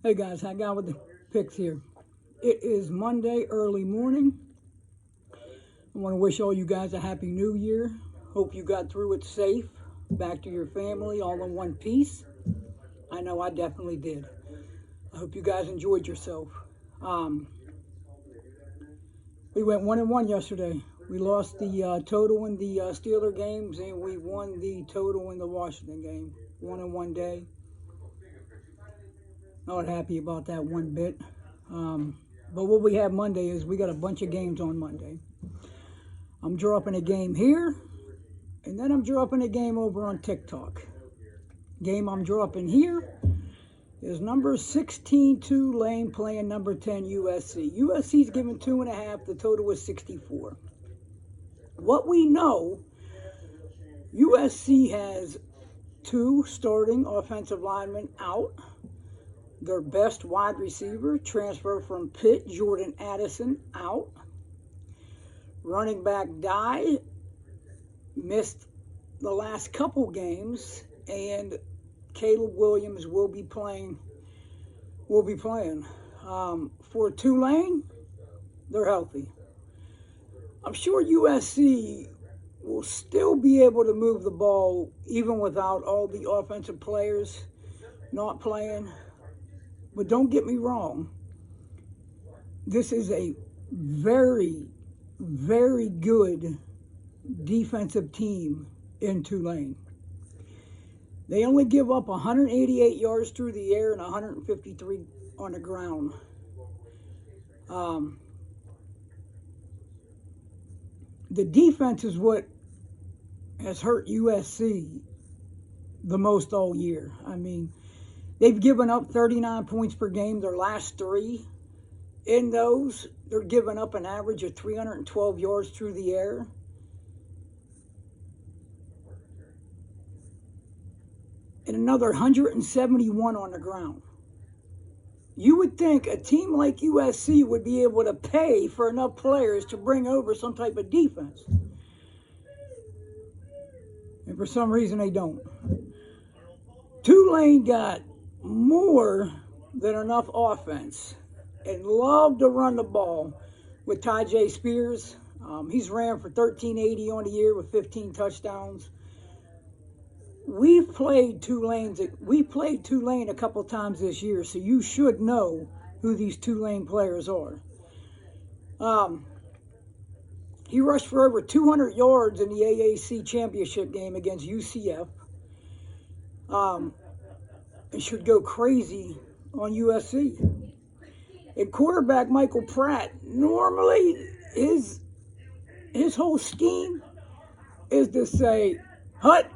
Hey guys, I got with the picks here. It is Monday, early morning. I want to wish all you guys a happy new year. Hope you got through it safe, back to your family, all in one piece. I know I definitely did. I hope you guys enjoyed yourself. We went 1-1 yesterday. We lost the total in the Steeler games, and we won the total in the Washington game. 1-1 day. Not happy about that one bit. But what we have Monday is we got a bunch of games on Monday. I'm dropping a game here, and then I'm dropping a game over on TikTok. Game I'm dropping here is number 16 Tulane playing number 10 USC. USC's given 2.5. The total is 64. What we know, USC has 2 starting offensive linemen out. Their best wide receiver, transfer from Pitt, Jordan Addison, out. Running back Dye missed the last couple games, and Caleb Williams will be playing. For Tulane, they're healthy. I'm sure USC will still be able to move the ball even without all the offensive players not playing. But don't get me wrong, this is a very, very good defensive team in Tulane. They only give up 188 yards through the air and 153 on the ground. The defense is what has hurt USC the most all year. I mean, they've given up 39 points per game their last 3. In those, they're giving up an average of 312 yards through the air. And another 171 on the ground. You would think a team like USC would be able to pay for enough players to bring over some type of defense. And for some reason, they don't. Tulane got more than enough offense and love to run the ball with Tyjae Spears. He's ran for 1,380 on the year with 15 touchdowns. We've played Tulane a couple times this year, so you should know who these Tulane players are. He rushed for over 200 yards in the AAC championship game against UCF. And should go crazy on USC. And quarterback Michael Pratt, normally his whole scheme is to say, Hut,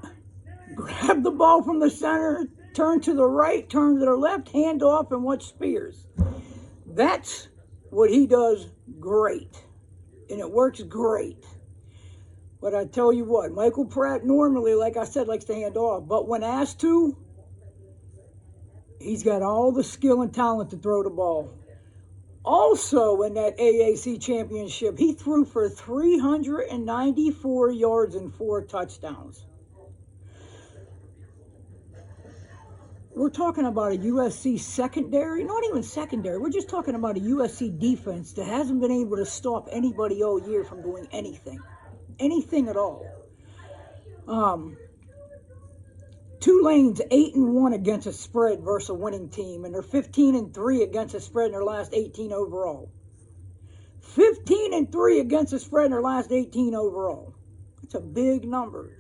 grab the ball from the center, turn to the right, turn to the left, hand off, and watch Spears. That's what he does great. And it works great. But I tell you what, Michael Pratt normally, like I said, likes to hand off. But when asked to, he's got all the skill and talent to throw the ball. Also, in that AAC championship, he threw for 394 yards and 4 touchdowns. We're talking about a USC secondary, not even secondary. We're just talking about a USC defense that hasn't been able to stop anybody all year from doing anything. Anything at all. Tulane's 8-1 against a spread versus a winning team, and they're 15-3 against a spread in their last 18 overall. 15-3 against a spread in their last 18 overall. That's a big number.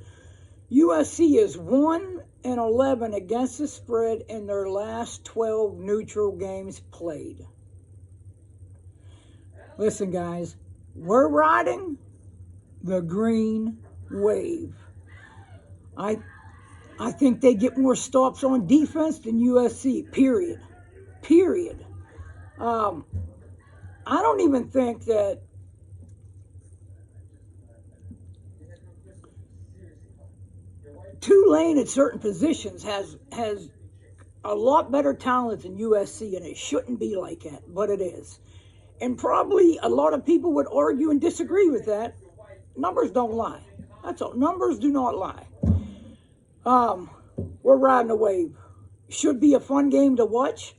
USC is 1-11 against the spread in their last 12 neutral games played. Listen, guys, we're riding the green wave. I think they get more stops on defense than USC, period. I don't even think that Tulane at certain positions has a lot better talent than USC, and it shouldn't be like that, but it is. And probably a lot of people would argue and disagree with that. Numbers don't lie. That's all. Numbers do not lie. We're riding a wave. Should be a fun game to watch.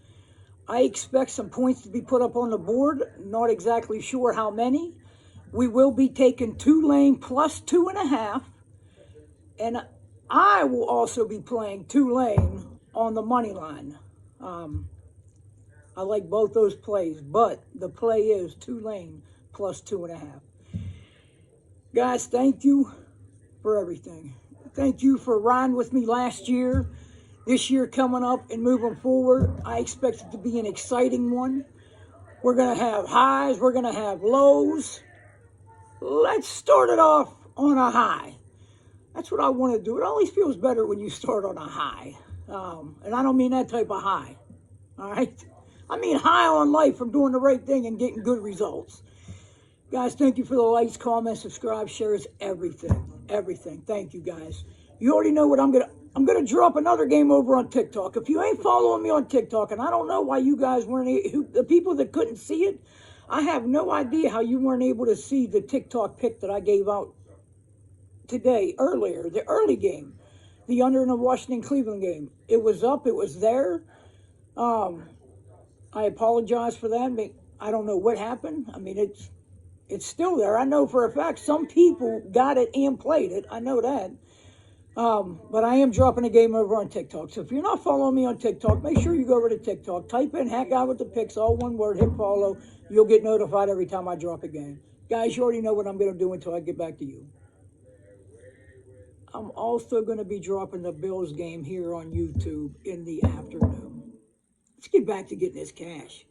I expect some points to be put up on the board. Not exactly sure how many. We will be taking Tulane plus 2.5. And I will also be playing Tulane on the money line. I like both those plays, but the play is Tulane plus 2.5. Guys, thank you for everything. Thank you for riding with me last year. This year coming up and moving forward, I expect it to be an exciting one. We're going to have highs, we're going to have lows. Let's start it off on a high. That's what I want to do. It always feels better when you start on a high. And I don't mean that type of high. All right? I mean high on life from doing the right thing and getting good results. Guys, thank you for the likes, comments, subscribe, shares, everything. Everything. Thank you, guys. You already know what I'm gonna drop another game over on TikTok. If you ain't following me on TikTok, and I don't know why you guys weren't, the people that couldn't see it, I have no idea how you weren't able to see the TikTok pick that I gave out today, earlier, the early game, the under in the Washington-Cleveland game. It was up, it was there. I apologize for that. I don't know what happened. I mean, it's still there. I know for a fact some people got it and played it. I know that. But I am dropping a game over on TikTok. So if you're not following me on TikTok, make sure you go over to TikTok. Type in Hat Guy with the Picks, all one word, hit follow. You'll get notified every time I drop a game. Guys, you already know what I'm going to do until I get back to you. I'm also going to be dropping the Bills game here on YouTube in the afternoon. Let's get back to getting this cash.